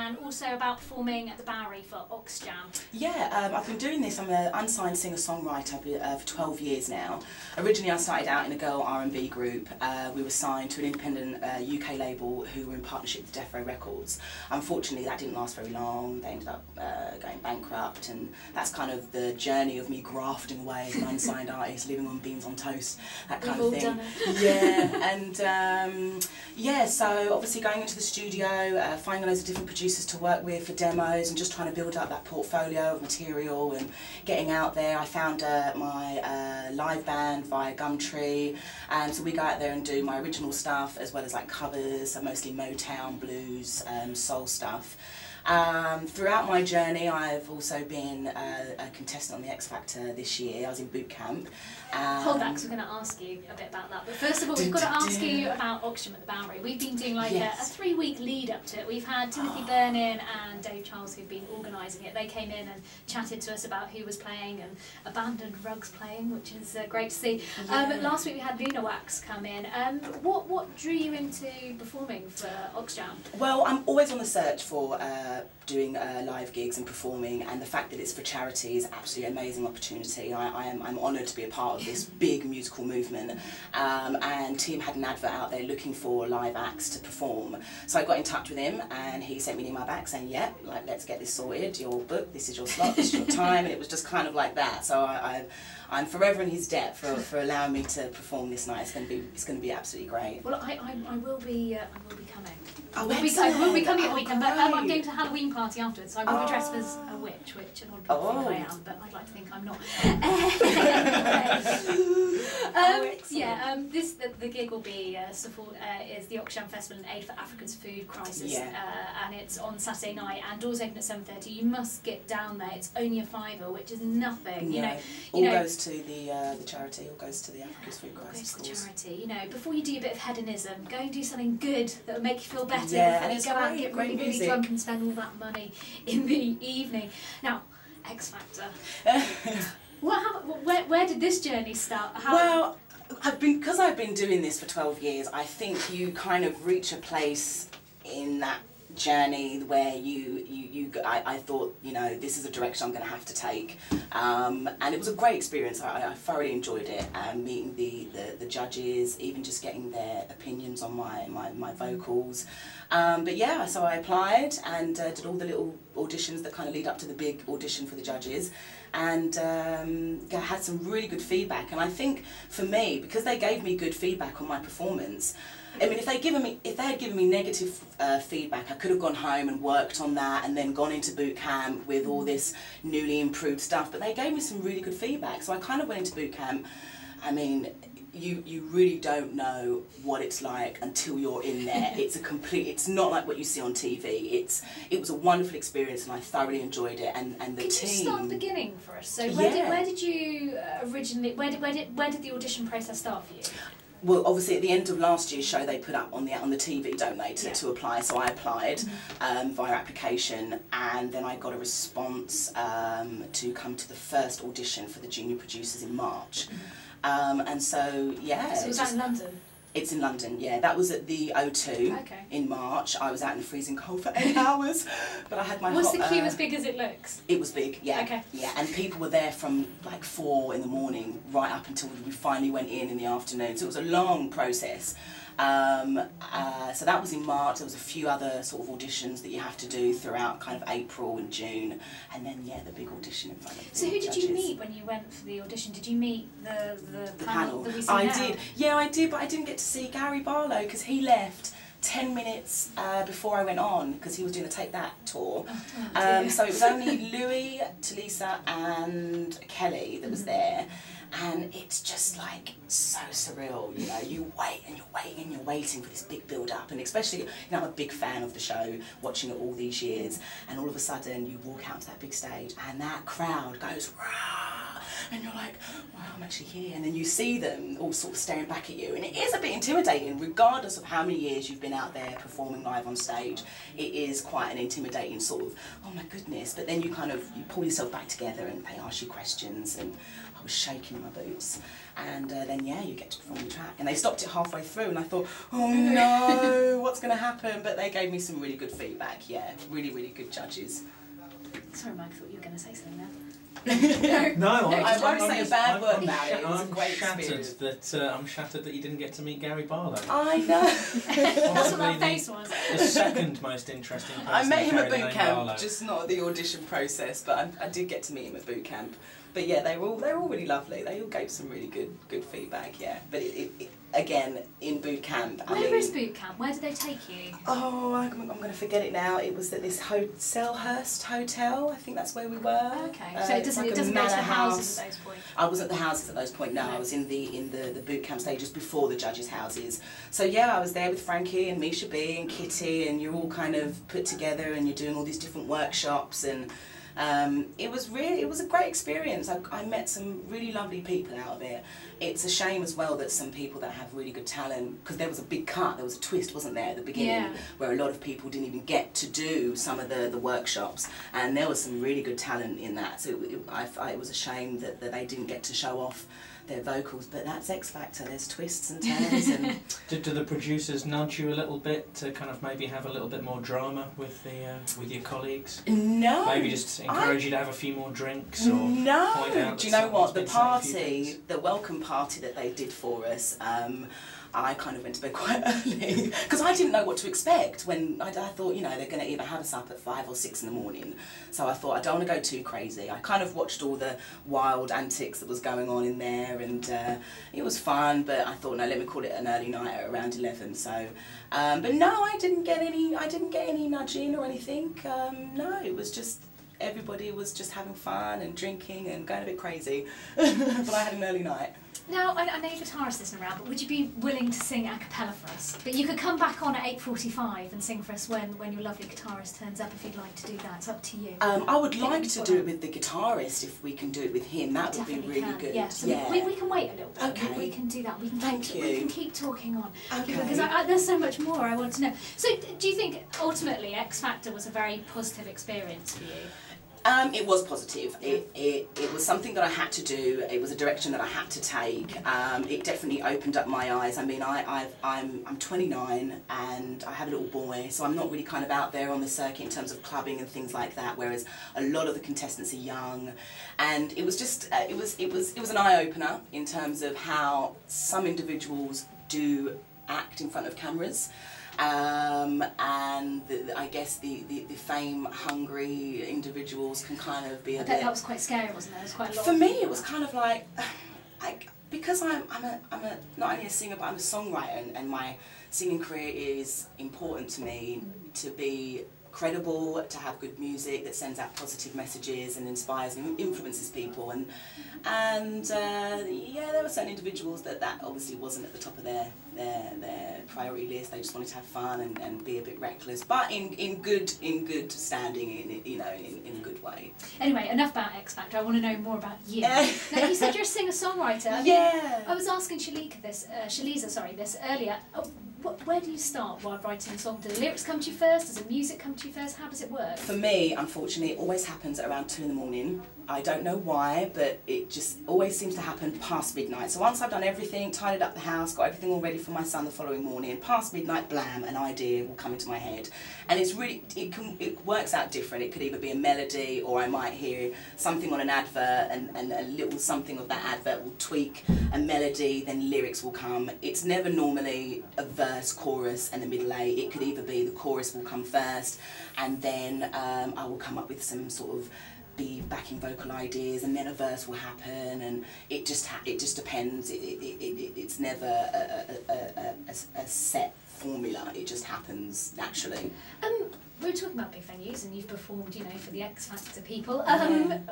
and also about performing at the Bowery for OXJAM. Yeah, I've been doing this. I'm an unsigned singer-songwriter for 12 years now. Originally I started out in a girl R&B group. We were signed to an independent UK label who were in partnership with Defo Records. Unfortunately that didn't last very long. They ended up going bankrupt, and that's kind of the journey of me grafting away as an unsigned artist, living on beans on toast, that kind of thing. We've all done it. Yeah, and yeah, so obviously going into the studio, finding loads of different producers to work with for demos and just trying to build up that portfolio of material and getting out there. I found my live band via Gumtree, and so we go out there and do my original stuff as well as like covers, so mostly Motown, blues, soul stuff. Throughout my journey, I've also been a contestant on the X Factor this year. I was in boot camp. Hold that, because we're going to ask you a bit about that. But first of all, we've got to ask you about OXJAM at the Bowery. We've been doing like a 3-week lead up to it. We've had Timothy Burnin and Dave Charles who've been organising it. They came in and chatted to us about who was playing, and Abandoned Rugs playing, which is great to see. Last week we had Luna Wax come in. What drew you into performing for OXJAM? Well, I'm always on the search for doing live gigs and performing, and the fact that it's for charity is absolutely an amazing opportunity. I'm honoured to be a part of this big musical movement, and Tim had an advert out there looking for live acts to perform, so I got in touch with him and he sent me an email back saying, yeah, like, let's get this sorted, your book, this is your slot, this is your time, and it was just kind of like that. So I'm forever in his debt for allowing me to perform this night. It's going to be absolutely great. Well, I will be coming. Oh, I will be coming at the weekend, but I'm going to a Halloween party afterwards, so I will be dressed as a witch, which a lot of people think I am, but I'd like to think I'm not. The gig will be is the OXJAM Festival in Aid for Africa's Food Crisis, and it's on Saturday night, and doors open at 7:30. You must get down there. It's only a £5, which is nothing. You know, goes to the charity, all goes to the Africa's Food Crisis. Goes to charity. You know, before you do a bit of hedonism, go and do something good that will make you feel better. Yeah, before you go out and get really drunk and spend all that money in the evening. Now, X Factor. Where did this journey start? Well, because I've been doing this for 12 years, I think you kind of reach a place in that journey where I thought, you know, this is a direction I'm going to have to take, and it was a great experience. I thoroughly enjoyed it, meeting the judges, even just getting their opinions on my vocals. But yeah, so I applied and did all the little auditions that kind of lead up to the big audition for the judges, and had some really good feedback. And I think for me, because they gave me good feedback on my performance, I mean, if they had given me negative feedback, I could have gone home and worked on that and then gone into boot camp with all this newly improved stuff. But they gave me some really good feedback, so I kind of went into boot camp. I mean, you really don't know what it's like until you're in there. It's not like what you see on TV. It was a wonderful experience, and I thoroughly enjoyed it. And the team. Can you start at the beginning for us? So where did you originally? Where did the audition process start for you? Well, obviously at the end of last year's show they put up on the TV, don't they, to apply. So I applied via application, and then I got a response to come to the first audition for the junior producers in March. And so So was that in London? It's in London, yeah. That was at the O2 in March. I was out in the freezing cold for 8 hours, but I had my Was the queue as big as it looks? It was big, yeah. Okay. Yeah, and people were there from like 4 in the morning right up until we finally went in the afternoon. So it was a long process. So that was in March. There was a few other sort of auditions that you have to do throughout kind of April and June, and then the big audition in front of the So who did judges. you meet when you went for the audition? Did you meet the panel that we see I now? did. Yeah, I did, but I didn't get to see Gary Barlow because he left 10 minutes before I went on, because he was doing the Take That tour. So it was only Louis, Talisa and Kelly that was there, and it's just like so surreal, you know. You wait and you're waiting and you're waiting for this big build up, and especially, you know, I'm a big fan of the show, watching it all these years, and all of a sudden you walk out to that big stage and that crowd goes rah, and you're like, wow, I'm actually here. And then you see them all sort of staring back at you, and it is a bit intimidating, regardless of how many years you've been out there performing live on stage. It is quite an intimidating sort of, oh my goodness. But then you pull yourself back together, and they ask you questions, and I was shaking in my boots. And then, yeah, you get to perform the track. And they stopped it halfway through, and I thought, oh no, what's going to happen? But they gave me some really good feedback, yeah. Really, really good judges. Sorry, Mike, I thought you were going to say something there. No, I won't say a bad word about it. It was a I'm great shattered experience. I'm shattered that you didn't get to meet Gary Barlow. I know. That's what that face was. The second most interesting person. I met him to at carry the boot name camp, Barlow. just not at the audition process, but I did get to meet him at boot camp. But yeah, they were all really lovely. They all gave some really good feedback, yeah. But it again, in boot camp. Where is boot camp? Where did they take you? Oh, I'm going to forget it now. It was at this Selhurst Hotel. I think that's where we were. Okay, so it doesn't go to the houses at those points. I wasn't at the houses at those points. No, I was in the boot camp stages before the judges' houses. So yeah, I was there with Frankie and Misha B and Kitty, and you're all kind of put together, and you're doing all these different workshops, and it was a great experience. I met some really lovely people out of it. It's a shame as well that some people that have really good talent, because there was a big cut, there was a twist, wasn't there, at the beginning, where a lot of people didn't even get to do some of the workshops, and there was some really good talent in that. So it was a shame that they didn't get to show off their vocals, but that's X Factor. There's twists and turns. And do the producers nudge you a little bit to kind of maybe have a little bit more drama with your colleagues? No. Maybe just encourage you to have a few more drinks, or no. point out. Do you know what, the welcome party that they did for us? I kind of went to bed quite early because I didn't know what to expect. When I thought, you know, they're going to either have us up at 5 or 6 in the morning. So I thought, I don't want to go too crazy. I kind of watched all the wild antics that was going on in there, and it was fun. But I thought, no, let me call it an early night at around 11. So, but no, I didn't get any nudging or anything. No, it was just, everybody was just having fun and drinking and going a bit crazy. But I had an early night. Now, I know your guitarist isn't around, but would you be willing to sing a cappella for us? But you could come back on at 8:45 and sing for us when your lovely guitarist turns up, if you'd like to do that. It's up to you. I would like to do it with the guitarist, if we can do it with him. That would be really good. Yeah, so yeah. We can wait a little bit. Okay. We can do that. We can we can keep talking on. Okay. Because there's so much more I want to know. So do you think, ultimately, X Factor was a very positive experience for you? It was positive. It was something that I had to do. It was a direction that I had to take. It definitely opened up my eyes. I mean, I'm 29 and I have a little boy, so I'm not really kind of out there on the circuit in terms of clubbing and things like that. Whereas a lot of the contestants are young, and it was just it was an eye opener in terms of how some individuals do act in front of cameras. And I guess the fame-hungry individuals can kind of be a bit. That was quite scary, wasn't it? It was quite a lot. For me, it was kind of like because I'm not only a singer, but I'm a songwriter, and my singing career is important to me to be credible, to have good music that sends out positive messages and inspires and influences people, and yeah, there were certain individuals that obviously wasn't at the top of their priority list. They just wanted to have fun and be a bit reckless, but in good standing, in a good way. Anyway, enough about X Factor. I want to know more about you. Now, you said you're a singer-songwriter. Yeah. I was asking Shaliza this earlier. Where do you start while writing a song? Do the lyrics come to you first? Does the music come to you first? How does it work? For me, unfortunately, it always happens at around 2 in the morning. I don't know why, but it just always seems to happen past midnight. So once I've done everything, tidied up the house, got everything all ready for my son the following morning, past midnight, blam, an idea will come into my head. And it's really, it works out different. It could either be a melody, or I might hear something on an advert, and a little something of that advert will tweak a melody, then lyrics will come. It's never normally a verse, chorus, and the middle A. It could either be the chorus will come first, and then I will come up with some sort of backing vocal ideas, and then a verse will happen, and it just depends. It's never a set formula. It just happens naturally. we were talking about big venues, and you've performed, you know, for the X Factor people.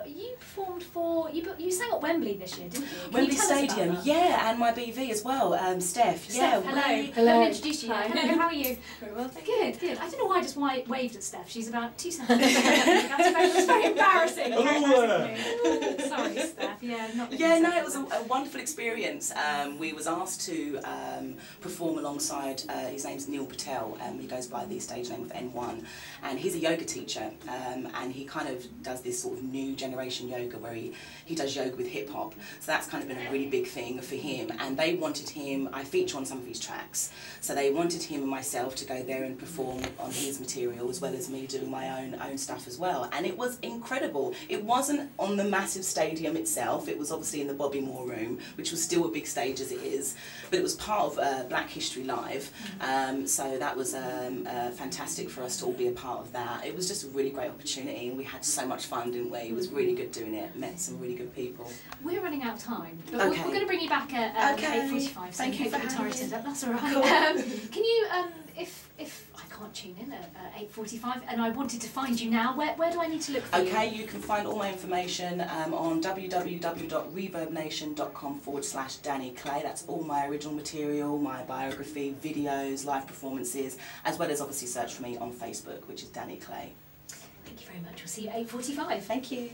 You performed for you sang at Wembley this year, didn't you? Can Wembley you tell us about Stadium, that? yeah, and my BV as well, Steph. Yeah, Steph, hello. hello. Let me introduce you. Hi. Hello, how are you? Very well. Good, good. I don't know why I just waved at Steph. She's about 2 centimetres. That's very embarrassing. Very embarrassing for me. Sorry, Steph. Yeah, not. Yeah, no, it was a wonderful experience. We was asked to perform alongside, his name's Neil Patel, he goes by the stage name of N1, and he's a yoga teacher, and he kind of does this sort of new generation yoga where he does yoga with hip hop, so that's kind of been a really big thing for him, and they wanted him, I feature on some of his tracks, so they wanted him and myself to go there and perform on his material as well as me doing my own stuff as well, and it was incredible. It wasn't on the massive stadium itself, it was obviously in the Bobby Moore room, which was still a big stage as it is, but it was part of Black History Live, so that was fantastic for us to all be a part of that. It was just a really great opportunity, and we had so much fun, didn't we? It was really good doing it, met some really good people. We're running out of time, but Okay. we're going to bring you back at Okay. 8:45. So Thank you for the having turret me. That's all right. Cool. Can you, if I can't tune in at 8:45, and I wanted to find you now, where do I need to look for you? Okay, you can find all my information on www.reverbnation.com/Dani Clay. That's all my original material, my biography, videos, live performances, as well as obviously search for me on Facebook, which is Dani Clay. Thank you very much. We'll see you at 8:45. Thank you.